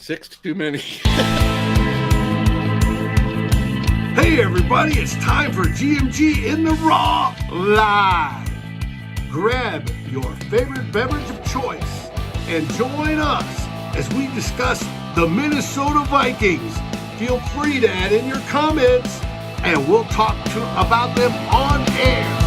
6 too many. Hey everybody, it's time for GMG In The Raw Live. Grab your favorite beverage of choice and join us as we discuss the Minnesota Vikings. Feel free to add in your comments and we'll talk about them on air.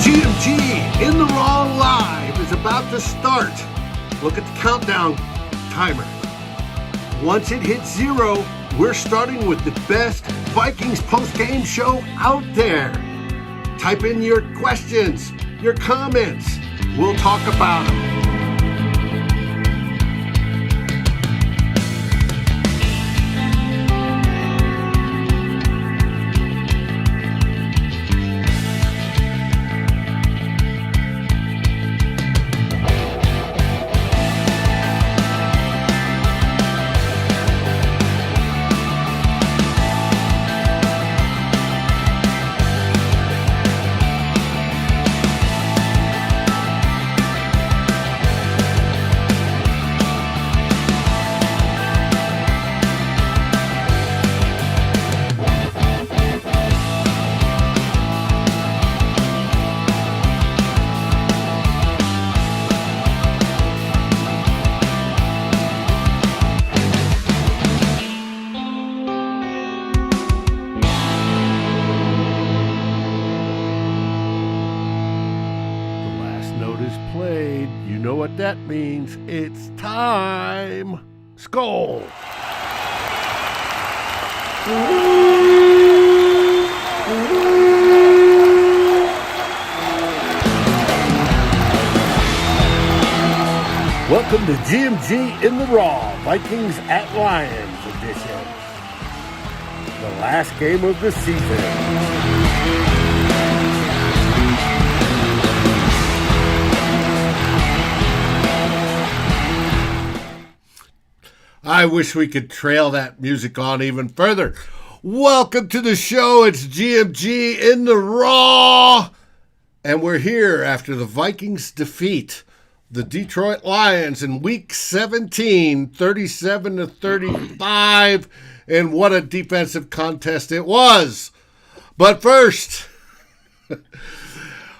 GMG In The Raw Live is about to start. Look at the countdown timer. Once it hits 0, we're starting with the best Vikings post-game show out there. Type in your questions, your comments. We'll talk about them. Played. You know what that means. It's time. Skull. Welcome to GMG In The Raw, Vikings at Lions edition. The last game of the season. I wish we could trail that music on even further. Welcome to the show. It's GMG In The Raw. And we're here after the Vikings defeat the Detroit Lions in Week 17, 37-35. And what a defensive contest it was. But first,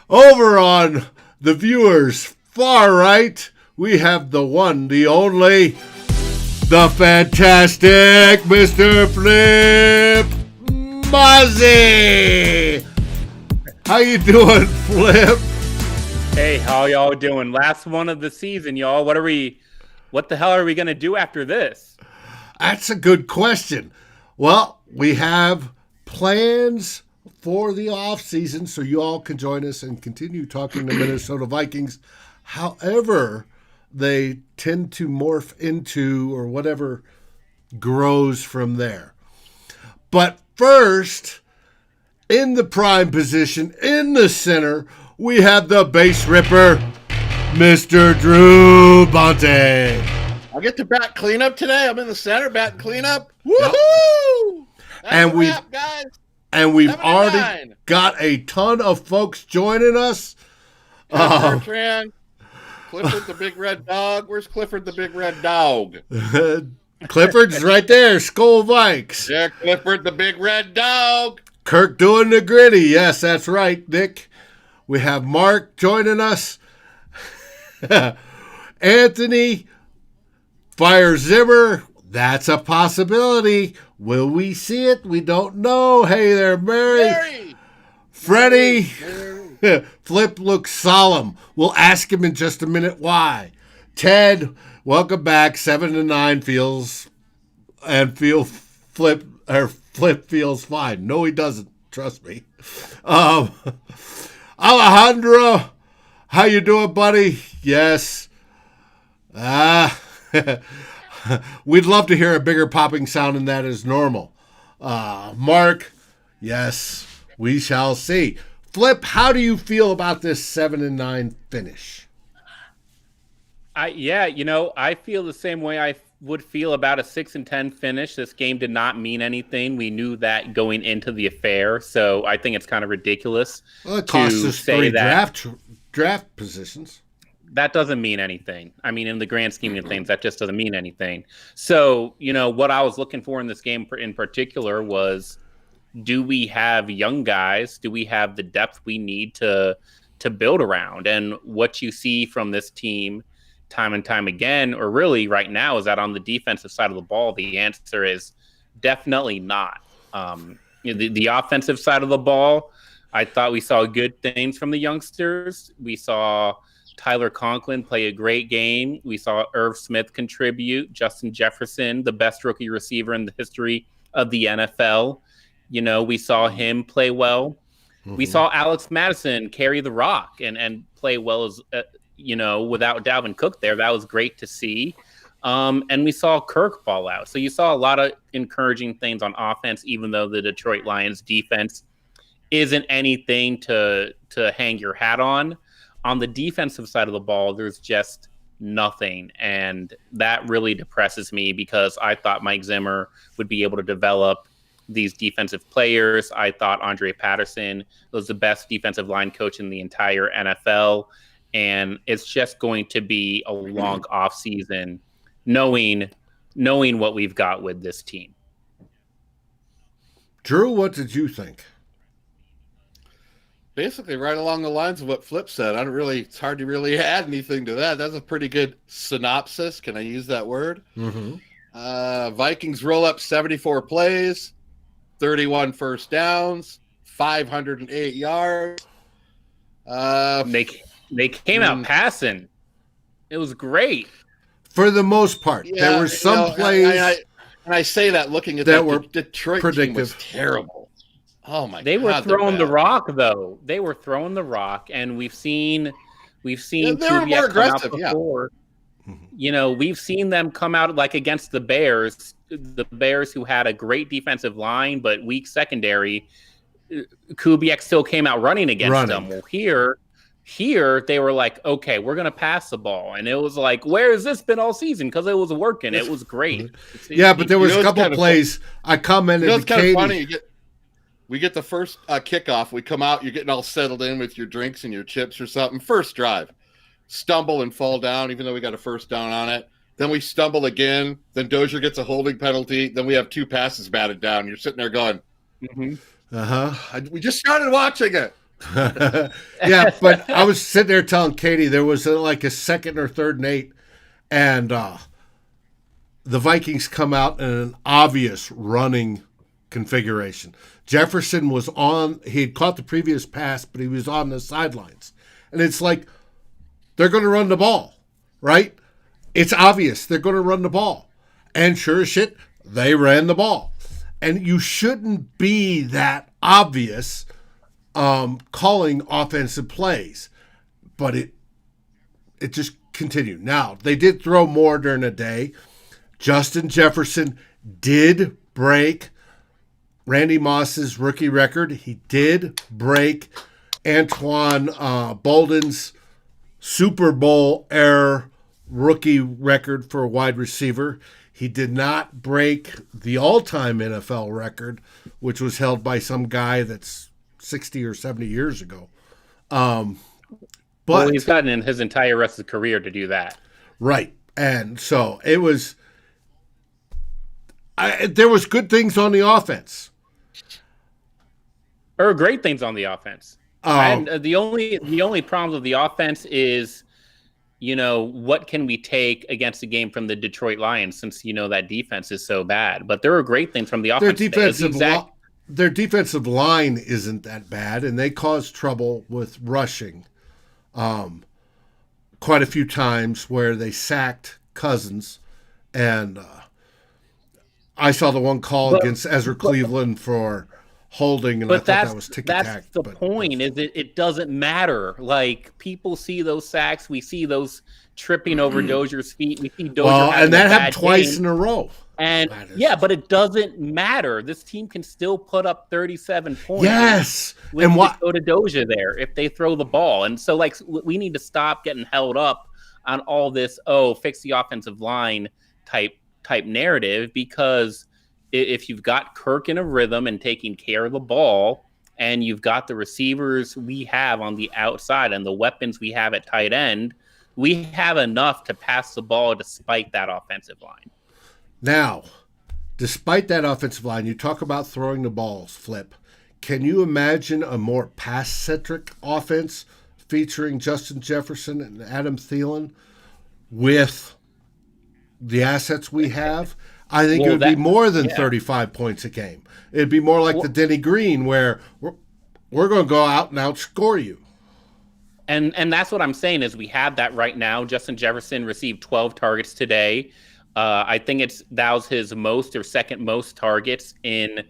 over on the viewers' far right, we have the one, the only, the fantastic Mr. Flip Muzzy. How you doing, Flip? Hey, how y'all doing? Last one of the season, y'all. What the hell are we going to do after this? That's a good question. Well, we have plans for the offseason, so you all can join us and continue talking to Minnesota Vikings. However, they tend to morph into or whatever grows from there. But first, in the prime position, in the center, we have the base ripper, Mr. Drew Bonte. I get to bat cleanup today. I'm in the center, bat cleanup. Woohoo! And we've already got a ton of folks joining us. Clifford the big red dog. Where's Clifford the big red dog? Clifford's right there, Skull Vikes. Yeah, Clifford the big red dog. Kirk doing the gritty. Yes, that's right, Nick. We have Mark joining us. Anthony, Fire Zimmer. That's a possibility. Will we see it? We don't know. Hey there, Mary. Freddie. Flip looks solemn. We'll ask him in just a minute why. Ted, Welcome back. 7-9 Flip feels fine. No, he doesn't. Trust me. Alejandro, how you doing, buddy? Yes. We'd love to hear a bigger popping sound than that is normal. Mark, yes, we shall see. Flip, how do you feel about this 7-9 finish? I feel the same way I would feel about a 6-10 finish. This game did not mean anything. We knew that going into the affair, so I think it's kind of ridiculous It cost us say 3 draft positions. That doesn't mean anything. I mean, in the grand scheme of things, that just doesn't mean anything. So, what I was looking for in this game in particular was, do we have young guys? Do we have the depth we need to build around? And what you see from this team time and time again, or really right now, is that on the defensive side of the ball, the answer is definitely not. The offensive side of the ball, I thought we saw good things from the youngsters. We saw Tyler Conklin play a great game. We saw Irv Smith contribute. Justin Jefferson, the best rookie receiver in the history of the NFL. We saw him play well. Mm-hmm. We saw Alex Madison carry the rock and play well as without Dalvin Cook there. That was great to see. And we saw Kirk ball out. So you saw a lot of encouraging things on offense, even though the Detroit Lions defense isn't anything to hang your hat on. On the defensive side of the ball, there's just nothing. And that really depresses me because I thought Mike Zimmer would be able to develop these defensive players. I thought Andre Patterson was the best defensive line coach in the entire NFL. And it's just going to be a long offseason knowing what we've got with this team. Drew, what did you think? Basically, right along the lines of what Flip said. It's hard to really add anything to that. That's a pretty good synopsis. Can I use that word? Mm-hmm. Vikings roll up 74 plays, 31 first downs, 508 yards. They came out passing. It was great. For the most part. Yeah, there were some plays. And I say that looking at that were Detroit predictive. team was terrible. Oh my God. They were throwing the rock though. They were throwing the rock, and we've seen they were more aggressive before. Yeah. We've seen them come out like against the Bears who had a great defensive line but weak secondary. Kubiak still came out running against them. Well, here they were like, okay, we're gonna pass the ball, and it was like, where has this been all season? Because it was working. It was great. Yeah, but there was a couple plays. I commented. It's kind of funny. We get the first kickoff. We come out. You're getting all settled in with your drinks and your chips or something. First drive, stumble and fall down, even though we got a first down on it. Then we stumble again. Then Dozier gets a holding penalty. Then we have 2 passes batted down. You're sitting there going, we just started watching it. Yeah, but I was sitting there telling Katie there was like a 2nd or 3rd and 8, and the Vikings come out in an obvious running configuration. Jefferson was he had caught the previous pass, but he was on the sidelines. And it's like, they're going to run the ball, right? It's obvious they're going to run the ball. And sure as shit, they ran the ball. And you shouldn't be that obvious calling offensive plays. But it just continued. Now, they did throw more during the day. Justin Jefferson did break Randy Moss's rookie record. He did break Anquon Bolden's Super Bowl era rookie record for a wide receiver. He did not break the all-time NFL record, which was held by some guy that's 60 or 70 years ago. But he's gotten in his entire rest of his career to do that. Right. And so it was there was good things on the offense. There are great things on the offense. And the only problem with the offense is, what can we take against the game from the Detroit Lions, since that defense is so bad. But there are great things from the offense. Their defensive line isn't that bad, and they caused trouble with rushing quite a few times where they sacked Cousins, and I saw the one call against Ezra Cleveland for holding, and I thought that was ticky-tack. That's the point, is it doesn't matter. Like, people see those sacks. We see those tripping over Dozier's feet. We see Dozier and that happened twice game. in a row. And but it doesn't matter. This team can still put up 37 points. Yes. With Dakota Dozier there if they throw the ball. And so, like, we need to stop getting held up on all this, fix the offensive line type narrative, because if you've got Kirk in a rhythm and taking care of the ball, and you've got the receivers we have on the outside and the weapons we have at tight end, we have enough to pass the ball despite that offensive line. Now, despite that offensive line, you talk about throwing the balls, Flip. Can you imagine a more pass-centric offense featuring Justin Jefferson and Adam Thielen with the assets we have? I think it would be more than 35 points a game. It'd be more like the Denny Green, where we're going to go out and outscore you. And that's what I'm saying, is we have that right now. Justin Jefferson received 12 targets today. I think that was his most or second most targets in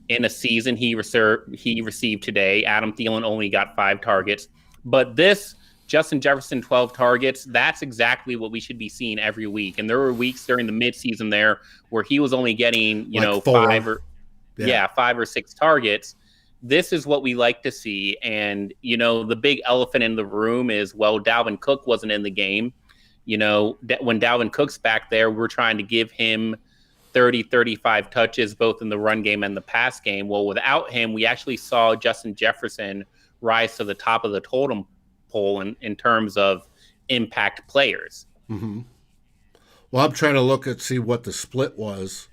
a season he received today. Adam Thielen only got 5 targets. But this Justin Jefferson 12 targets, that's exactly what we should be seeing every week. And there were weeks during the midseason there where he was only getting, like 5 or 6 targets. This is what we like to see. And, the big elephant in the room is, Dalvin Cook wasn't in the game. When Dalvin Cook's back there, we're trying to give him 30, 35 touches, both in the run game and the pass game. Well, without him, we actually saw Justin Jefferson rise to the top of the totem pole in terms of impact players. Mm-hmm. Well, I'm trying to see what the split was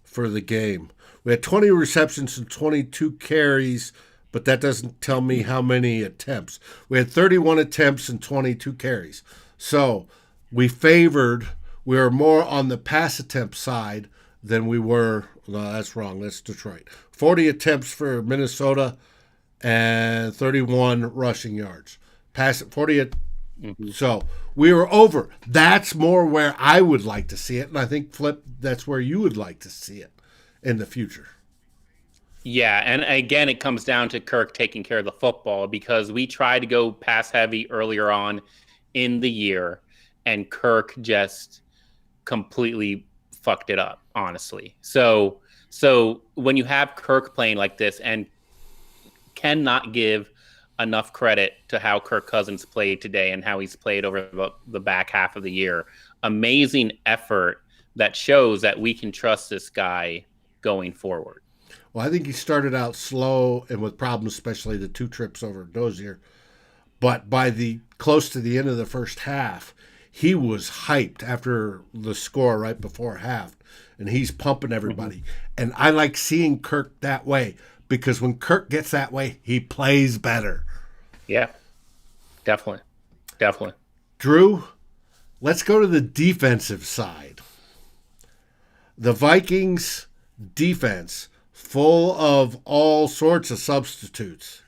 for the game. We had 20 receptions and 22 carries, but that doesn't tell me how many attempts. We had 31 attempts and 22 carries. So we were more on the pass attempt side than we were. No, that's wrong. That's Detroit. 40 attempts for Minnesota and 31 rushing yards. Pass 40. So we were over. That's more where I would like to see it. And I think, Flip, that's where you would like to see it in the future. Yeah, and again, it comes down to Kirk taking care of the football, because we tried to go pass heavy earlier on in the year, and Kirk just completely fucked it up, honestly. So when you have Kirk playing like this, and cannot give enough credit to how Kirk Cousins played today and how he's played over the back half of the year. Amazing effort that shows that we can trust this guy going forward. Well, I think he started out slow and with problems, especially the 2 trips over Dozier. But by close to the end of the first half, he was hyped after the score right before half, and he's pumping everybody. Mm-hmm. And I like seeing Kirk that way, because when Kirk gets that way, he plays better. Yeah, definitely. Drew, let's go to the defensive side. The Vikings defense, full of all sorts of substitutes,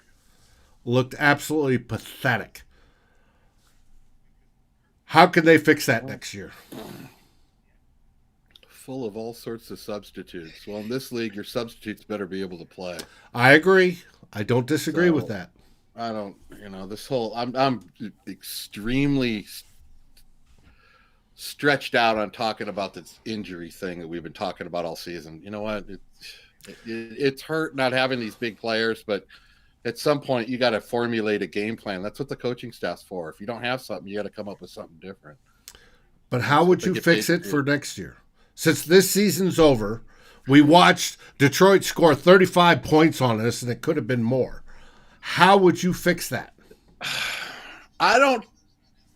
looked absolutely pathetic. How can they fix that next year? Full of all sorts of substitutes. Well, in this league, your substitutes better be able to play. I agree. I don't disagree with that. I don't, this whole, I'm extremely stretched out on talking about this injury thing that we've been talking about all season. You know what? It's hurt not having these big players, but at some point you got to formulate a game plan. That's what the coaching staff's for. If you don't have something, you got to come up with something different. But how would you fix it for next year? Since this season's over, we watched Detroit score 35 points on us, and it could have been more. How would you fix that?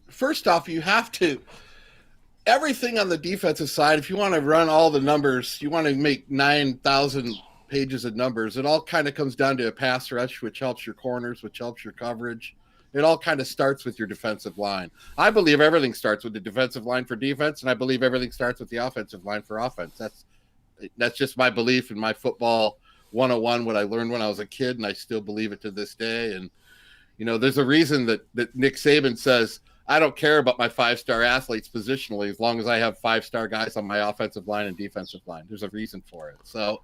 First off, you have to, everything on the defensive side, if you want to run all the numbers, you want to make 9,000 pages of numbers, it all kind of comes down to a pass rush, which helps your corners, which helps your coverage. It all kind of starts with your defensive line. I believe everything starts with the defensive line for defense, and I believe everything starts with the offensive line for offense. That's just my belief in my football 101, what I learned when I was a kid, and I still believe it to this day. And, there's a reason that Nick Saban says, I don't care about my 5-star athletes positionally as long as I have 5-star guys on my offensive line and defensive line. There's a reason for it. So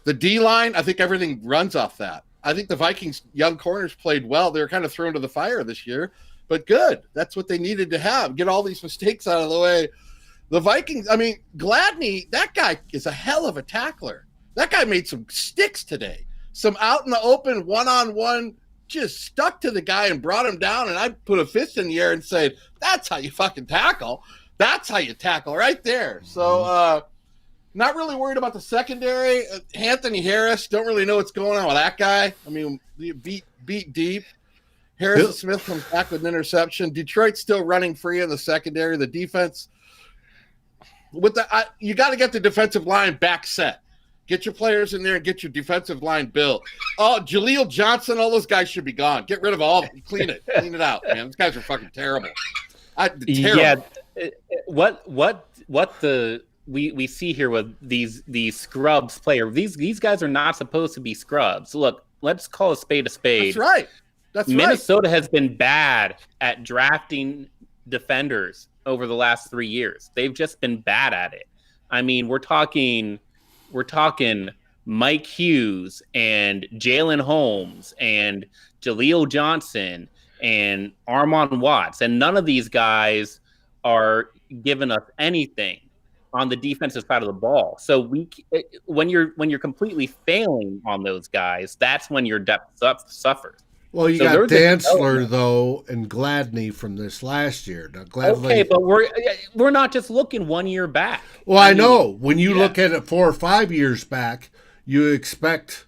the D line, I think everything runs off that. I think the Vikings young corners played well. They were kind of thrown to the fire this year, but good. That's what they needed to have. Get all these mistakes out of the way. The Vikings, I mean, Gladney, that guy is a hell of a tackler. That guy made some sticks today. Some out in the open, one-on-one, just stuck to the guy and brought him down. And I put a fist in the air and said, that's how you fucking tackle. That's how you tackle right there. So, not really worried about the secondary. Anthony Harris, don't really know what's going on with that guy. I mean, beat deep. Harrison Smith comes back with an interception. Detroit's still running free in the secondary. The defense, you got to get the defensive line back set. Get your players in there and get your defensive line built. Oh, Jaleel Johnson, all those guys should be gone. Get rid of all of them. Clean it out, man. These guys are fucking terrible. Terrible. Yeah. We see here with these scrubs player. These guys are not supposed to be scrubs. Look, let's call a spade a spade. That's right. Minnesota has been bad at drafting defenders over the last 3 years. They've just been bad at it. I mean, we're talking Mike Hughes and Jalen Holmes and Jaleel Johnson and Armon Watts, and none of these guys are giving us anything on the defensive side of the ball. So when you're completely failing on those guys, that's when your depth suffers. Well, you got Dantzler though and Gladney from this last year. Now, Gladney, okay, but we're not just looking 1 year back. Well, I know when you look at it 4 or 5 years back, you expect,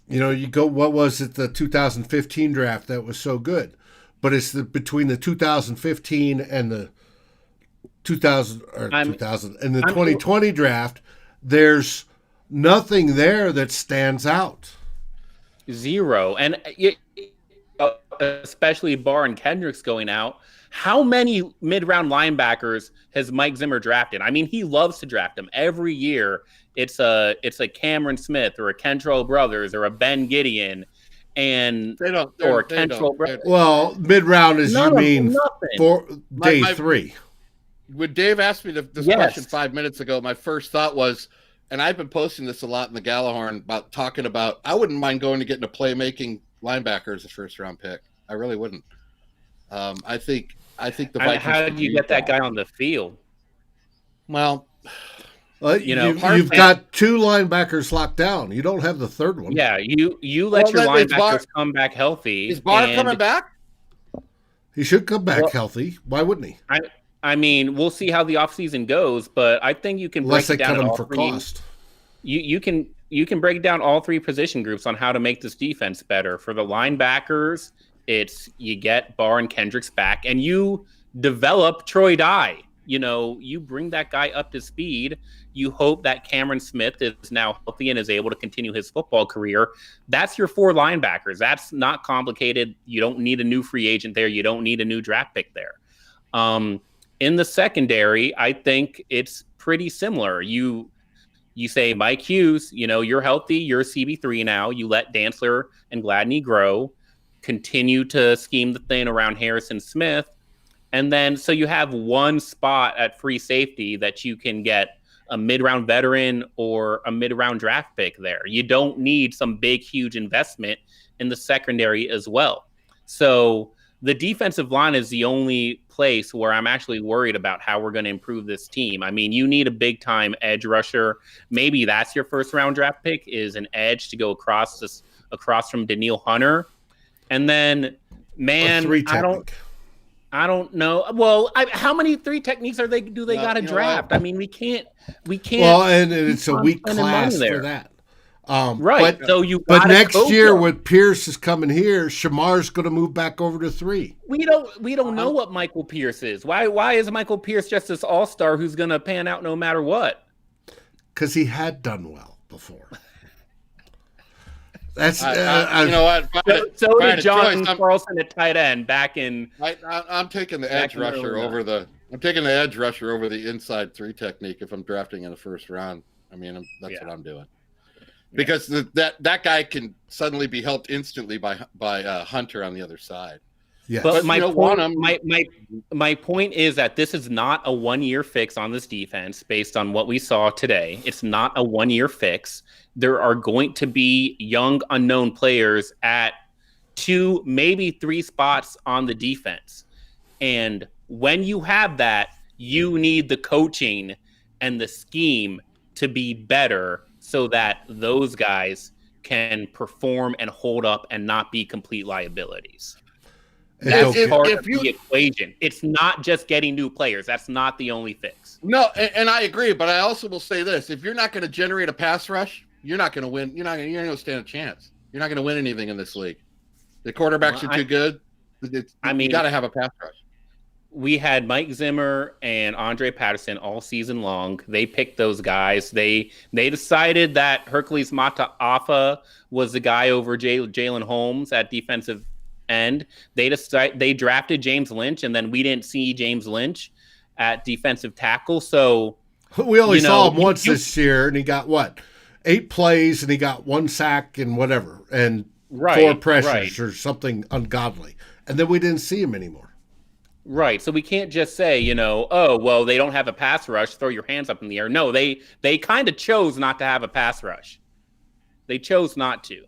you go. What was it? The 2015 draft that was so good, but it's between the 2015 and the 2020 draft. There's nothing there that stands out. Zero. And especially Barr and Kendricks going out. How many mid-round linebackers has Mike Zimmer drafted? I mean, he loves to draft them. Every year, it's a Cameron Smith or a Kentrell Brothers or a Ben Gideon. And Kentrell Brothers. Well, mid-round is for day 3. When Dave asked me this question 5 minutes ago, my first thought was, and I've been posting this a lot in the Gallahorn about talking about, I wouldn't mind going to getting a playmaking linebacker as a first-round pick. I really wouldn't. I think the Vikings. How did you get that guy on the field? Well, you've got 2 linebackers locked down. You don't have the third one. Yeah, you let your linebackers come back healthy. Is Barr coming back? He should come back healthy. Why wouldn't he? I mean, we'll see how the offseason goes, but I think you can break it down. Unless they cut him for cost. You can break it down all 3 position groups on how to make this defense better. For the linebackers, it's you get Barr and Kendricks back, and you develop Troy Dye. You bring that guy up to speed. You hope that Cameron Smith is now healthy and is able to continue his football career. That's your 4 linebackers. That's not complicated. You don't need a new free agent there. You don't need a new draft pick there. In the secondary, I think it's pretty similar. You say Mike Hughes, you're healthy, you're CB3 now. You let Dantzler and Gladney grow, continue to scheme the thing around Harrison Smith. And then so you have one spot at free safety that you can get a mid-round veteran or a mid-round draft pick there. You don't need some big, huge investment in the secondary as well. So the defensive line is the only place where I'm actually worried about how we're going to improve this team. I mean, you need a big-time edge rusher. Maybe that's your first-round draft pick is an edge to go across from Daniil Hunter. And then, man, I don't know. Well, how many 3 techniques do they got to draft? I mean, we can't. Well, and it's a weak class for that. Right. But next year when Pierce is coming here, Shamar's going to move back over to 3. We don't know what Michael Pierce is. Why is Michael Pierce just this all-star who's going to pan out no matter what? Because he had done well before. That's you know what? So did Jonathan Carlson at tight end back in. I'm taking the edge rusher over the. I'm taking the edge rusher over the inside 3 technique if I'm drafting in the first round. I mean, that's what I'm doing. Because that guy can suddenly be helped instantly by Hunter on the other side. Yes. But But, my you know, point, one, my point is that this is not a 1-year fix on this defense based on what we saw today. It's not a 1-year fix. There are going to be young unknown players at 2, maybe 3 spots on the defense. And when you have that, you need the coaching and the scheme to be better so that those guys can perform and hold up and not be complete liabilities. It's That's okay. part if of you the equation. It's not just getting new players. That's not the only fix. no, and I agree, but I also will say this: if you're not going to generate a pass rush, you're not going to win. You're not going to stand a chance. You're not going to win anything in this league. The quarterbacks Well, are too good. I You mean, got to have a pass rush. we had Mike Zimmer and Andre Patterson all season long. They picked those guys. They decided that Hercules Mataafa was the guy over Jalen Holmes at defensive end. They drafted James Lynch, and then we didn't see James Lynch at defensive tackle. So We only saw him once you this year, and he got what? 8 plays, and he got 1 sack and whatever, and 4 right, pressures right. or something ungodly. And then we didn't see him anymore. Right. So we can't just say, oh, well, they don't have a pass rush, throw your hands up in the air. No, they kind of chose not to have a pass rush. They chose not to.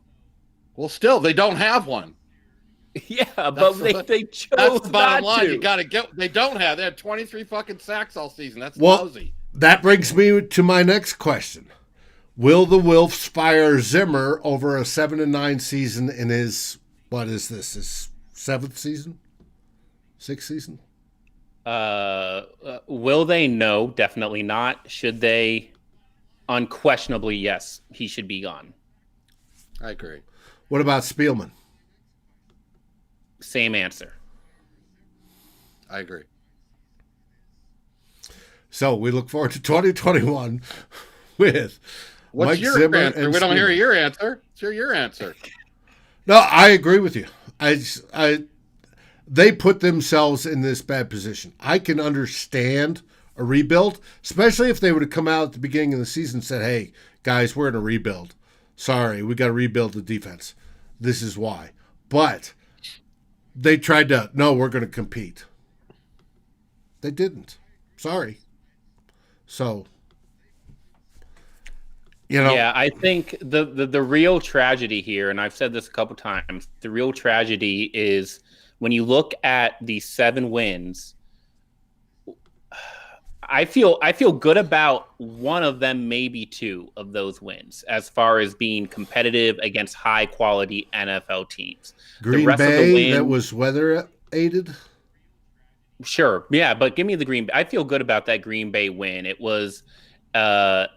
Well, still, they don't have one. Yeah, but they chose That's the bottom not line. to. You got to get. They don't have. They had 23 fucking sacks all season. That's Well, lousy. that brings me to my next question. Will the Wilfs fire Zimmer over a 7-9 season in his, what is this, his 7th season? 6th season? Will they? No, definitely not. Should they? Unquestionably, yes. He should be gone. I agree. What about Spielman? Same answer. I agree. So we look forward to 2021 with What's Mike your Zimmer answer? and We don't hear Spielman. your answer. It's your answer. No, I agree with you. They put themselves in this bad position. I can understand a rebuild, especially if they would have come out at the beginning of the season and said, hey, guys, we're in a rebuild. Sorry, we got to rebuild the defense. This is why. But they tried to, no, we're going to compete. They didn't. Sorry. So, Yeah, I think the real tragedy here, and I've said this a couple times, the real tragedy is when you look at the 7 wins. I feel good about one of them, maybe 2 of those wins, as far as being competitive against high quality NFL teams. Green Bay, that was weather aided. Sure, yeah, but give me the Green Bay. I feel good about that Green Bay win. It was a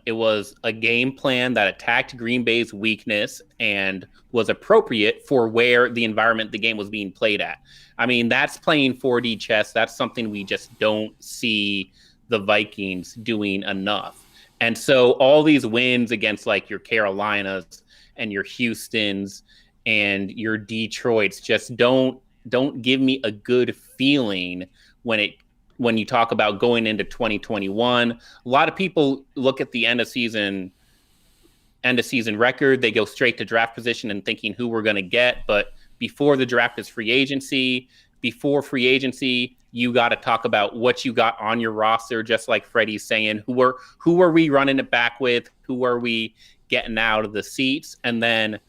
game plan that attacked Green Bay's weakness and was appropriate for where the environment the game was being played at. I mean, that's playing 4D chess. That's something we just don't see the Vikings doing enough. And so all these wins against like your Carolinas and your Houstons and your Detroits just don't give me a good feeling when you talk about going into 2021. A lot of people look at the end of season record. They go straight to draft position and thinking who we're going to get. But before the draft is free agency. Before free agency, you got to talk about what you got on your roster, just like Freddie's saying. Who are we running it back with? Who are we getting out of the seats? And then,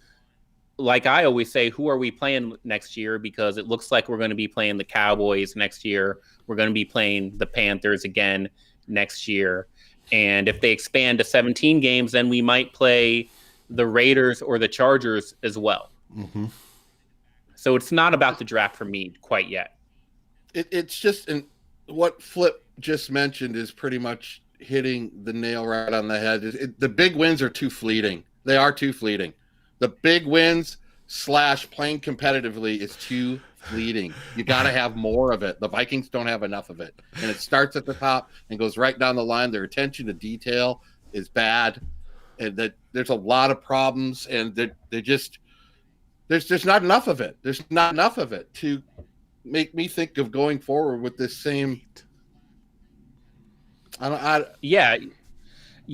like I always say, who are we playing next year? Because it looks like we're going to be playing the Cowboys next year. We're going to be playing the Panthers again next year. And if they expand to 17 games, then we might play the Raiders or the Chargers as well. Mm-hmm. So it's not about the draft for me quite yet. It's just, and what Flip just mentioned is pretty much hitting the nail right on the head. The big wins are too fleeting. They are too fleeting. The big wins / playing competitively is too fleeting. You got to have more of it. The Vikings don't have enough of it. And it starts at the top and goes right down the line. Their attention to detail is bad. And that there's a lot of problems, and they just, there's just not enough of it. There's not enough of it to make me think of going forward with this same. Yeah.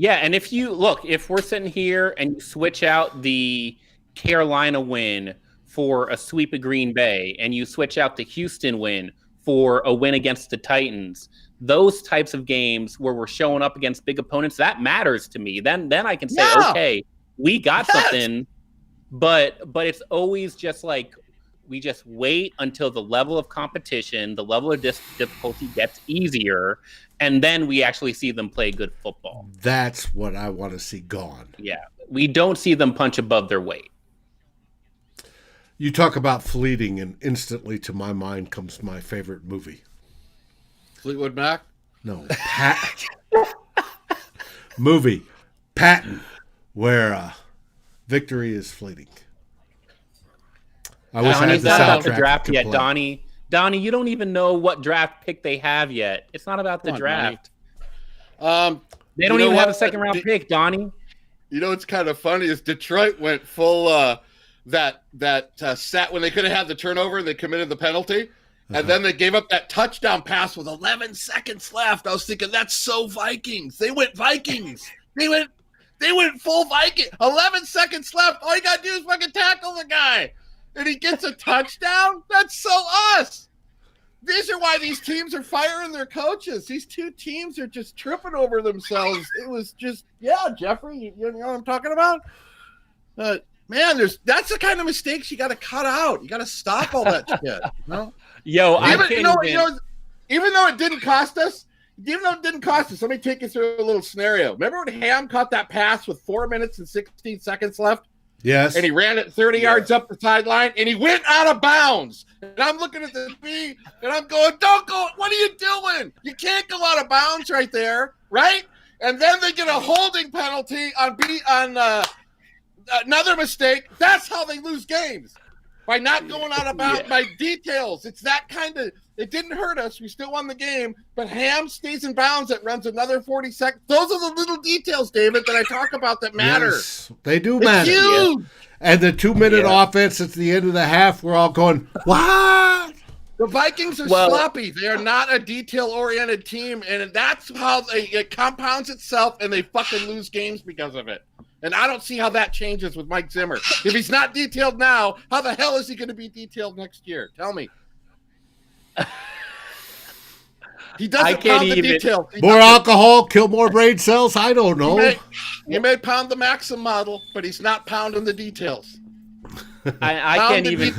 And if we're sitting here and you switch out the Carolina win for a sweep of Green Bay, and you switch out the Houston win for a win against the Titans, those types of games where we're showing up against big opponents, that matters to me. Then I can say, okay, we got something, but it's always just like we just wait until the level of competition, the level of difficulty gets easier, and then we actually see them play good football. That's what I want to see gone. Yeah, we don't see them punch above their weight. You talk about fleeting, and instantly to my mind comes my favorite movie. Fleetwood Mac? No, movie, Patton, where victory is fleeting. I wish I had Donnie's the not about the soundtrack draft to yet, play. Donnie, you don't even know what draft pick they have yet. It's not about the draft. They don't even have a second round pick, Donnie. You know what's kind of funny is Detroit went full that sat when they could have had the turnover, they committed the penalty. And then they gave up that touchdown pass with 11 seconds left. I was thinking, that's so Vikings. They went Vikings. They went full Viking. 11 seconds left. All you got to do is fucking tackle the guy. And he gets a touchdown? That's so us. These are why these teams are firing their coaches. These two teams are just tripping over themselves. It was just, Jeffrey, you know what I'm talking about? Man, that's the kind of mistakes you got to cut out. You got to stop all that shit. You know? Even though it didn't cost us, let me take you through a little scenario. Remember when Ham caught that pass with 4 minutes and 16 seconds left? Yes. And he ran it 30 yards up the sideline, and he went out of bounds. And I'm looking at the TV, and I'm going, don't go. What are you doing? You can't go out of bounds right there, right? And then they get a holding penalty on another mistake. That's how they lose games. By not going out of bounds, by details. It's that kind of – it didn't hurt us. We still won the game. But Ham stays in bounds. It runs another 40 seconds. Those are the little details, David, that I talk about that matter. Yes, they do matter. It's huge. Yeah. And the 2-minute offense at the end of the half, we're all going, what? The Vikings are sloppy. They are not a detail-oriented team, and that's how it compounds itself, and they fucking lose games because of it. And I don't see how that changes with Mike Zimmer. If he's not detailed now, how the hell is he going to be detailed next year? Tell me. He doesn't pound the details. More alcohol, kill more brain cells? I don't know. He may pound the Maxim model, but he's not pounding the details. I can't even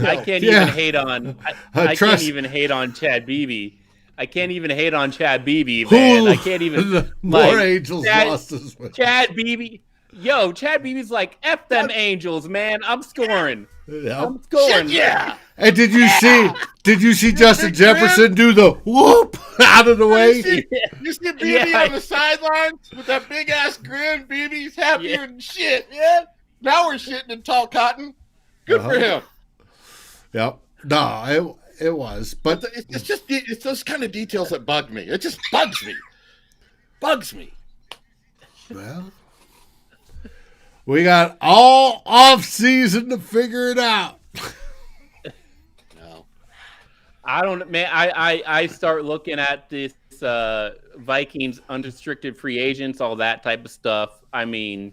hate on I can't even hate on Chad Beebe. I can't even hate on Chad Beebe, man. I can't even more Angels lost as well. Chad Beebe. Yo, Chad Beebe's like, F them Angels, man. I'm scoring. Yep. I'm scoring. Shit, yeah. And did you see Justin Jefferson do the whoop out of the way? You see Beebe on the sidelines with that big ass grin. Beebe's happier than shit. Yeah. Now we're shitting in tall cotton. Good for him. Yep. No, it was. But it's those kind of details that bug me. It just bugs me. Bugs me. Well, we got all off season to figure it out. No. I don't, man. I start looking at this Vikings unrestricted free agents, all that type of stuff. I mean,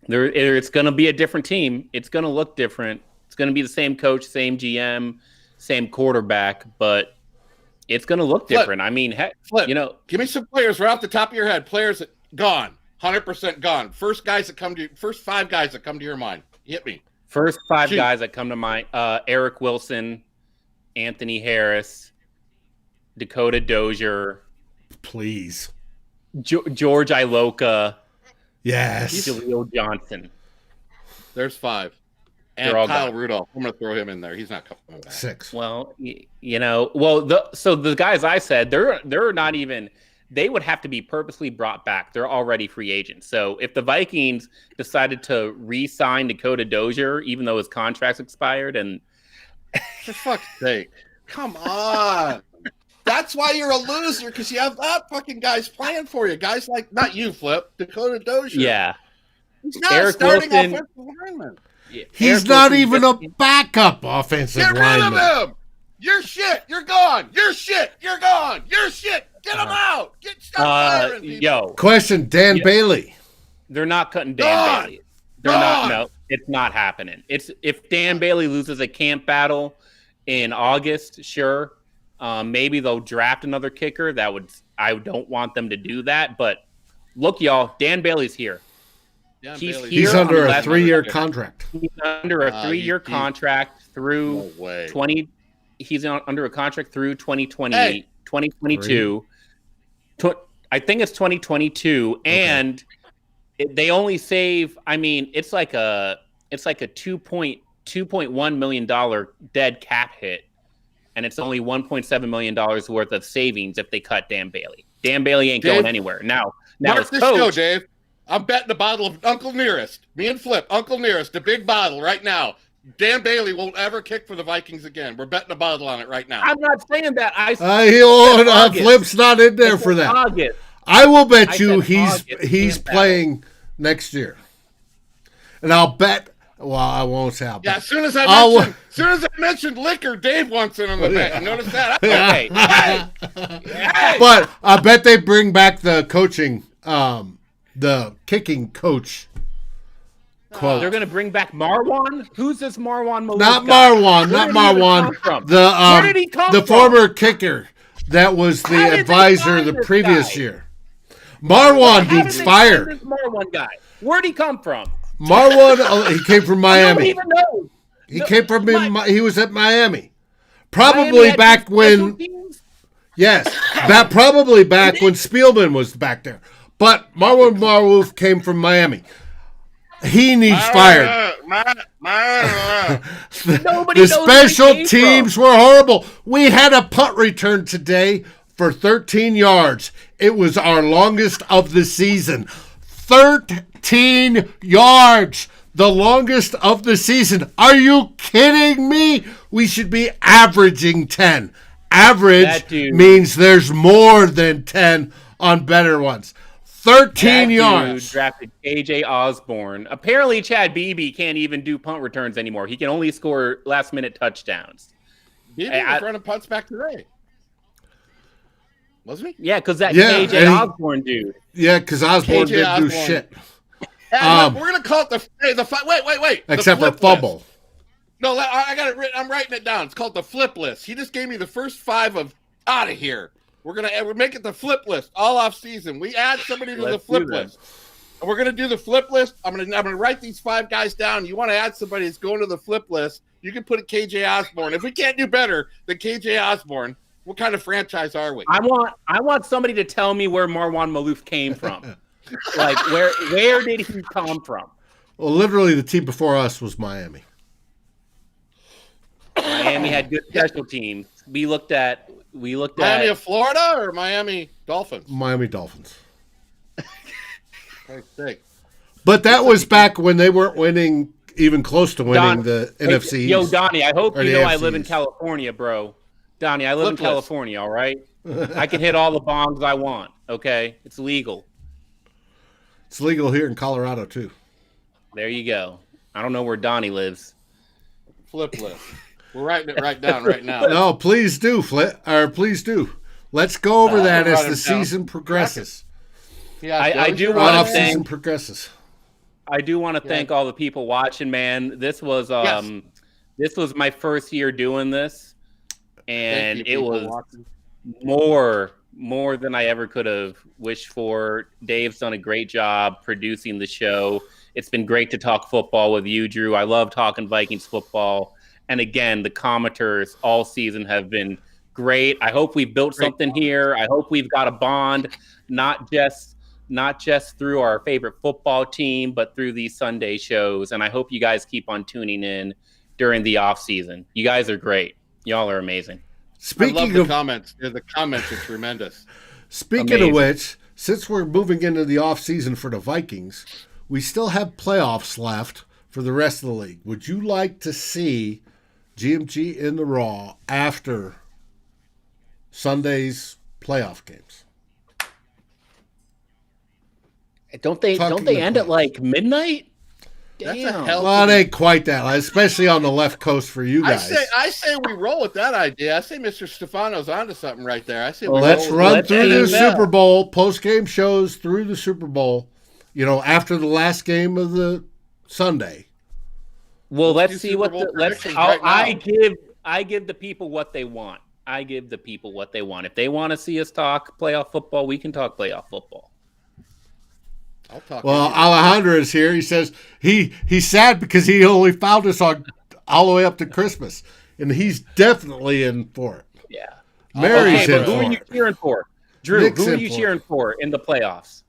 it's going to be a different team. It's going to look different. It's going to be the same coach, same GM, same quarterback, but it's going to look different. I mean, heck, Flip, you know, give me some players right off the top of your head. Players that gone. 100% gone. First 5 guys that come to your mind. Hit me. First 5 guys that come to mind: Eric Wilson, Anthony Harris, Dakota Dozier, please, George Iloka, yes, Jaleel Johnson. There's 5. And Kyle Rudolph. I'm going to throw him in there. He's not coming back. 6. Well, the guys I said, they're not even. They would have to be purposely brought back. They're already free agents. So if the Vikings decided to re-sign Dakota Dozier, even though his contract's expired, and for fuck's sake, come on. That's why you're a loser, because you have that fucking guys playing for you. Guys like, not you, Flip, Dakota Dozier. Yeah. He's not a starting offensive lineman. He's not even a backup offensive lineman. Get rid of him. You're shit. You're gone. You're shit. You're gone. You're shit. Get him out. Stop firing people. Question, Dan Bailey. They're not cutting Dan Bailey. They're not. No. It's not happening. It's if Dan Bailey loses a camp battle in August, sure. Maybe they'll draft another kicker. I don't want them to do that. But look, y'all, Dan Bailey's here. He's under a 3-year contract. He's under a 3-year contract through 20. He's under a contract through 2020, 2022. I think it's 2022, and they only save. I mean, it's like a $2.1 million dead cap hit, and it's only $1.7 million worth of savings if they cut Dan Bailey. Dan Bailey ain't going anywhere now. Mark this show, Dave. I'm betting a bottle of Uncle Nearest. Me and Flip, Uncle Nearest, a big bottle right now. Dan Bailey won't ever kick for the Vikings again. We're betting a bottle on it right now. I'm not saying that. Flip's not in there for that. August. I will bet you he's playing next year, and I'll bet. Well, I won't say I'll bet. Yeah, as soon as I mentioned liquor, Dave wants in on the bet. You notice that? Okay. Hey. But I bet they bring back the coaching, the kicking coach. Quote. They're going to bring back Marwan? Who's this Marwan Malik Not guy? Marwan. Where did he come from? The former kicker that was the advisor the previous year. Marwan needs fired. This Marwan guy. Where'd he come from? Marwan, he came from Miami. I don't even know. He was at Miami. Probably back when. Yes, probably back when Spielman was back there. But Marwan Marwouf came from Miami. He needs fired. The special teams were horrible. We had a punt return today for 13 yards. It was our longest of the season. 13 yards. The longest of the season. Are you kidding me? We should be averaging 10. Average means there's more than 10 on better ones. 13 yards. Drafted KJ Osborne. Apparently, Chad Beebe can't even do punt returns anymore. He can only score last-minute touchdowns. Beebe was running punts back today. Wasn't he? Yeah, because KJ Osborne dude. Yeah, because Osborne didn't do shit. We're going to call it the wait. Except for fumble. List. No, I got it written. I'm writing it down. It's called the flip list. He just gave me the first 5 of out of here. We're make it the flip list all off season. We add somebody to the flip list. And we're gonna do the flip list. I'm gonna write these 5 guys down. You want to add somebody that's going to the flip list? You can put KJ Osborne. If we can't do better than KJ Osborne, what kind of franchise are we? I want somebody to tell me where Marwan Malouf came from. Like where did he come from? Well, literally the team before us was Miami. Miami had good special teams. We looked at Miami of Florida or Miami Dolphins? Miami Dolphins. But that was back when they weren't winning, even close to winning the NFC. Yo, Donnie, I hope you know I live in California, bro. Donnie, I live in California, all right? I can hit all the bongs I want, okay? It's legal. It's legal here in Colorado, too. There you go. I don't know where Donnie lives. Flip list. We're writing it right down right now. No, please do, please do. Let's go over that as the season progresses. Yeah, I do want to season progresses. I do want to thank all the people watching, man. This was my first year doing this, and it was more than I ever could have wished for. Dave's done a great job producing the show. It's been great to talk football with you, Drew. I love talking Vikings football. And again, the commenters all season have been great. I hope we've built something here. I hope we've got a bond, not just through our favorite football team, but through these Sunday shows. And I hope you guys keep on tuning in during the off season. You guys are great. Y'all are amazing. I love the comments. The comments are tremendous. Speaking of which, since we're moving into the off season for the Vikings, we still have playoffs left for the rest of the league. Would you like to see GMG in the Raw after Sunday's playoff games? Don't they end at like midnight? Damn. Well, it ain't quite that, especially on the left coast for you guys. I say we roll with that idea. I say Mr. Stefano's onto something right there. I say let's run through the Super Bowl, post-game shows through the Super Bowl, after the last game of the Sunday. Well, let's do see Super what Bowl let's. predictions right now. I give the people what they want. I give the people what they want. If they want to see us talk playoff football, we can talk playoff football. I'll talk. Well, anything. Alejandro is here. He says he's sad because he only found us on all the way up to Christmas, and he's definitely in for it. Yeah. Mary's Okay, in but who for are you it. cheering for? Drew, Nick's who are in you for cheering for in the playoffs?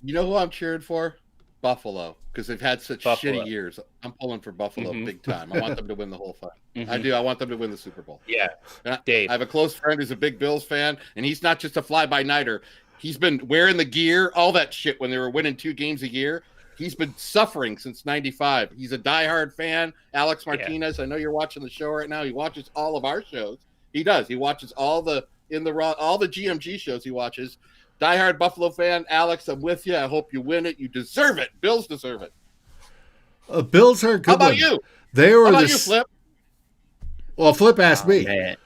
You know who I'm cheering for? Buffalo, because they've had such Buffalo. shitty years. I'm pulling for Buffalo big time. I want them to win the whole thing. I Mhm. do. I want them to win the Super Bowl. Yeah. And Dave. I have a close friend who's a big Bills fan, and he's not just a fly-by-nighter. He's been wearing the gear, all that shit when they were winning 2 games a year. He's been suffering since '95. He's a diehard fan. Alex Martinez, I know you're watching the show right now. He watches all of our shows. He does. He watches all the In The Raw, all the GMG shows he watches. Diehard Buffalo fan. Alex, I'm with you. I hope you win it. You deserve it. Bills deserve it. Bills are a good. How about one. you? They were How about the you, Flip? Well, Flip asked me. Man.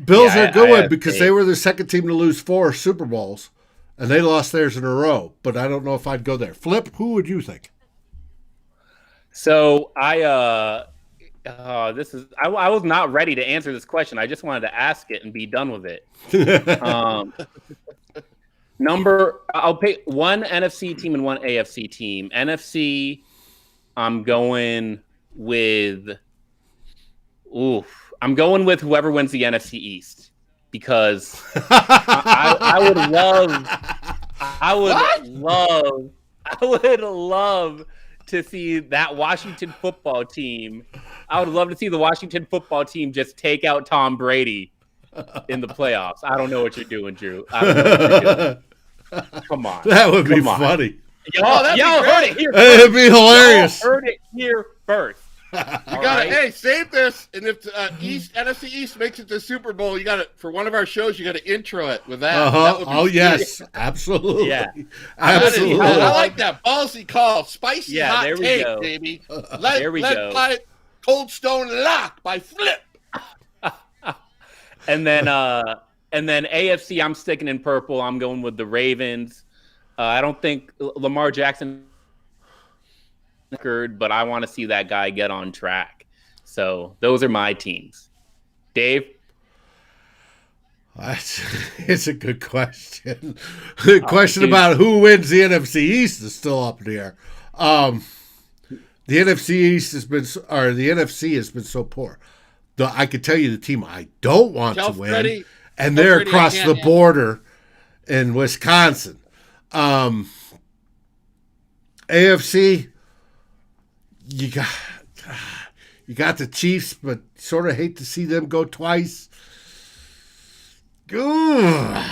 Bills Yeah, are a good I one have because faith. they were the second team to lose 4 Super Bowls, and they lost theirs in a row. But I don't know if I'd go there. Flip, who would you think? So I was not ready to answer this question. I just wanted to ask it and be done with it. I'll pick one NFC team and one AFC team. NFC, I'm going with whoever wins the NFC East because I would love to see that Washington football team. I would love to see the Washington football team just take out Tom Brady in the playoffs. I don't know what you're doing, Drew. I don't know what you're doing. Come on. That would be Come on. funny. Y'all that'd be heard it great. here. It'd be hilarious. Y'all heard it here first. You got to, hey, save this. And if NFC East makes it to the Super Bowl, you got to, for one of our shows, you got to intro it with that. That would be Oh, great. yes. Absolutely. Yeah. Absolutely. I like that. Ballsy call. Spicy hot there we take, go. baby. There we go. By Cold Stone Lock by Flip. And then AFC, I'm sticking in purple. I'm going with the Ravens. I don't think Lamar Jackson record, but I want to see that guy get on track. So those are my teams. Dave? It's a good question. The question about who wins the NFC East is still up in the air. The NFC East has been, or the NFC has been so poor. I could tell you the team I don't want to win, Freddie, and they're Freddie, across the border in Wisconsin. AFC, you got the Chiefs, but sort of hate to see them go twice. God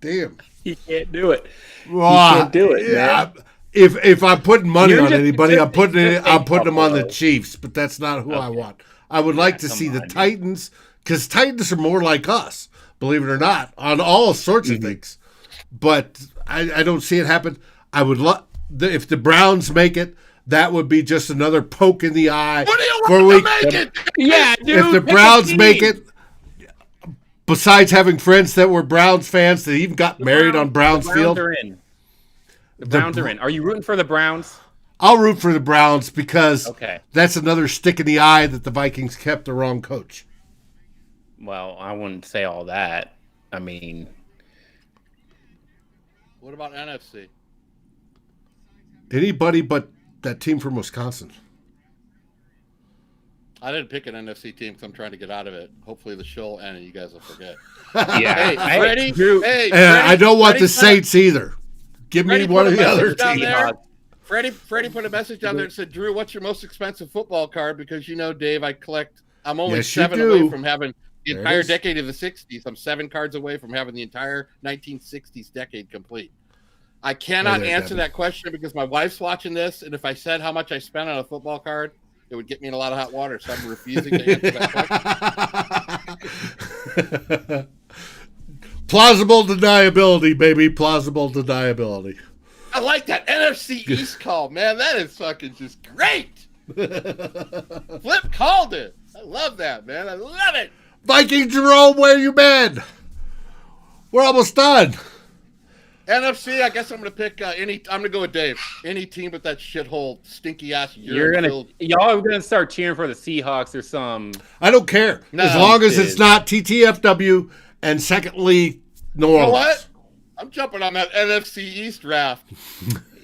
damn. You can't do it. You Well, can't do it, man. If I'm putting money You're on just- anybody, I'm putting just them on the Buffalo. Chiefs, but that's not who I want. I would like to come see the on, dude. Titans, because Titans are more like us, believe it or not, on all sorts of things. But I don't see it happen. I would love if the Browns make it. That would be just another poke in the eye. What do you for want we- to make it? Yeah, dude. if the pick a Browns team. make it, besides having friends that were Browns fans that even got married on Browns the Field, Browns are in. The Browns are in. Are you rooting for the Browns? I'll root for the Browns because Okay. that's another stick in the eye that the Vikings kept the wrong coach. Well, I wouldn't say all that. I mean, What about NFC? Anybody but that team from Wisconsin. I didn't pick an NFC team because I'm trying to get out of it. Hopefully the show will end and you guys will forget. yeah. Hey, Freddie. Drew, Hey, And I don't want Freddie the Saints either. Give me Freddie one put of a the other message down teams. there. Freddie put a message down there that said, Drew, what's your most expensive football card? Because you know, Dave, I'm only Yes, you 7 do. away from having the There it entire is. decade of the 60s. I'm 7 cards away from having the entire 1960s decade complete. I cannot There, answer Devin. that question because my wife's watching this, and if I said how much I spent on a football card, it would get me in a lot of hot water. So I'm refusing to answer that question. Plausible deniability, baby. Plausible deniability. I like that NFC East call, man. That is fucking just great. Flip called it. I love that, man. I love it. Viking Jerome, where you been? We're almost done. NFC, I guess I'm going to pick I'm going to go with Dave. Any team with that shithole, stinky ass. Y'all are gonna start cheering for the Seahawks or some. I don't care as long as it's not TTFW and secondly New Orleans. You know what? I'm jumping on that NFC East draft.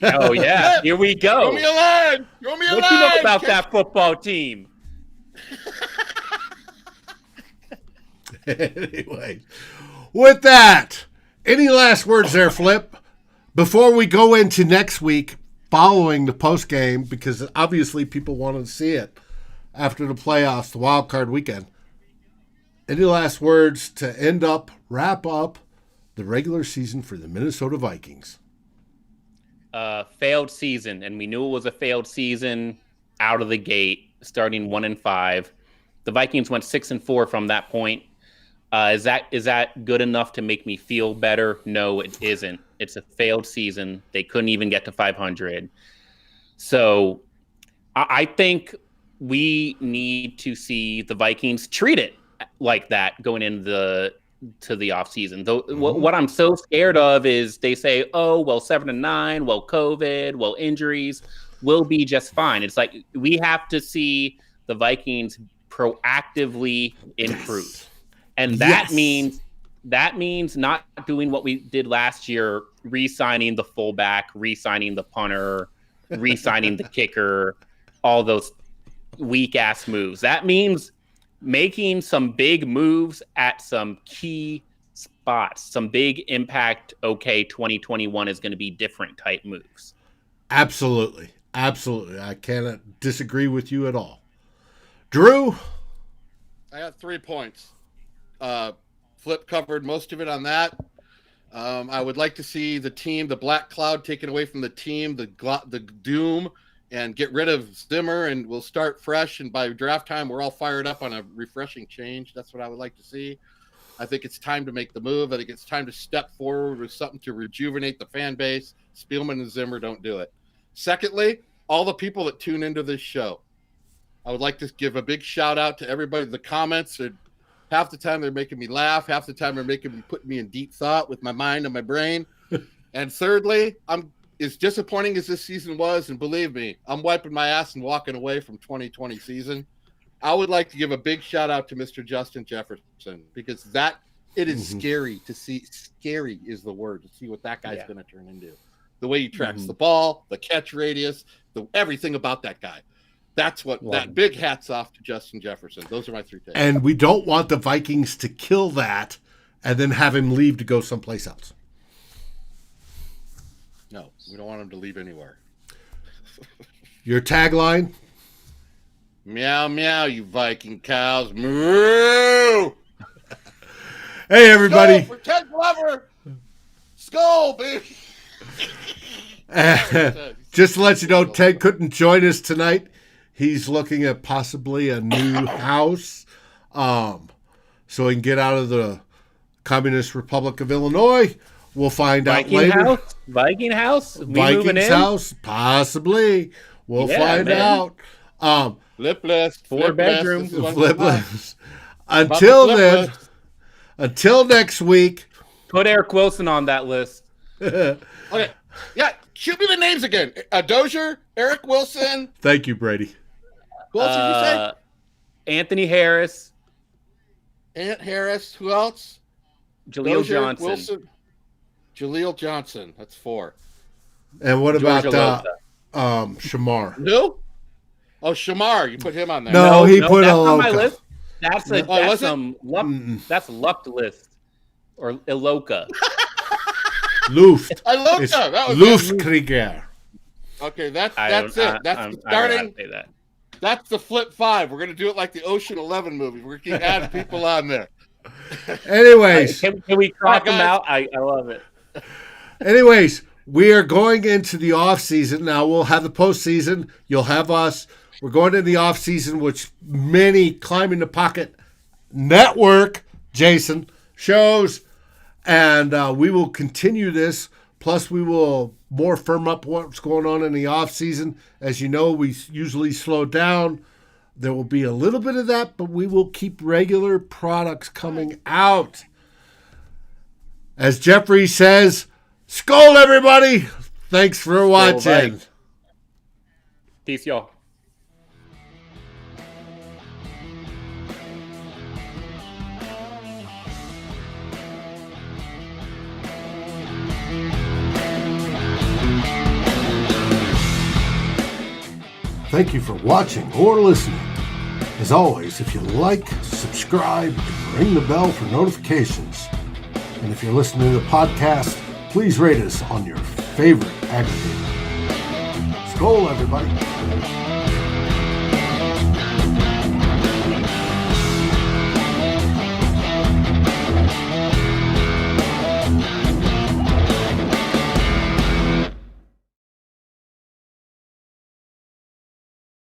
Oh yeah, here we go. Throw me a line. What do you know about that football team? Anyway, with that, any last words there, Flip? Before we go into next week, following the post game, because obviously people want to see it after the playoffs, the wild card weekend. Any last words to wrap up the regular season for the Minnesota Vikings? Failed season, and we knew it was a failed season out of the gate, starting 1-5. The Vikings went 6-4 from that point. Is that good enough to make me feel better? No, it isn't. It's a failed season. They couldn't even get to 500. So I think we need to see the Vikings treat it like that going into the offseason. Though what I'm so scared of is they say, oh, well, 7-9, well, COVID, well, injuries, we'll be just fine. It's like we have to see the Vikings proactively improve. Yes. And that means not doing what we did last year, re-signing the fullback, re-signing the punter, re-signing the kicker, all those weak-ass moves. That means making some big moves at some key spots, some big impact, 2021 is going to be different type moves. Absolutely. Absolutely. I cannot disagree with you at all. Drew? I got 3 points. Flip covered most of it on that. I would like to see the team, the black cloud taken away from the team, the doom, and get rid of Zimmer, and we'll start fresh. And by draft time, we're all fired up on a refreshing change. That's what I would like to see. I think it's time to make the move. I think it's time to step forward with something to rejuvenate the fan base. Spielman and Zimmer don't do it. Secondly, all the people that tune into this show. I would like to give a big shout out to everybody. The comments are half the time they're making me laugh. Half the time they're putting me in deep thought with my mind and my brain. And thirdly, I'm as disappointing as this season was, and believe me, I'm wiping my ass and walking away from 2020 season. I would like to give a big shout out to Mr. Justin Jefferson, because it is scary to see. Scary is the word, to see what that guy's going to turn into. The way he tracks the ball, the catch radius, everything about that guy. That's what that big hats off to Justin Jefferson. Those are my 3 takes. And we don't want the Vikings to kill that and then have him leave to go someplace else. No, we don't want him to leave anywhere. Your tagline? Meow, meow, you Viking cows. Moo! Hey, everybody. Skull for Ted Glover. Skull, baby. Just to let you know, Ted couldn't join us tonight. He's looking at possibly a new house so he can get out of the Communist Republic of Illinois. We'll find out later. Viking house? Vikings house? Possibly. We'll find out. Flipless. 4-bedroom. Flipless. Until then, until next week. Put Eric Wilson on that list. Okay. Yeah, shoot me the names again. Dozier, Eric Wilson. Thank you, Brady. Who else did you say? Anthony Harris. Ant Harris. Who else? Jaleel Johnson. Wilson. Jaleel Johnson. That's 4. And what about Shamar? Who? Oh, Shamar. You put him on there. No, he put that's a on my list. That's Luft list. Or Iloka. Luft. Iloka. That was Luftkrieger. Okay, that's it. That's the starting. Say that. That's the Flip 5. We're going to do it like the Ocean 11 movie. We're going to keep adding people on there. Anyways. Can we cross them out? I love it. Anyways, we are going into the off season. Now we'll have the postseason. You'll have us. We're going into the off season, which many Climbing the Pocket Network, Jason, shows. And we will continue this. Plus, we will more firm up what's going on in the off season. As you know, we usually slow down. There will be a little bit of that, but we will keep regular products coming out. As Jeffrey says, Skol, everybody. Thanks for watching. Vikes. Peace, y'all. Thank you for watching or listening. As always, if you like, subscribe, and ring the bell for notifications. And if you're listening to the podcast, please rate us on your favorite aggregator. Skol, everybody.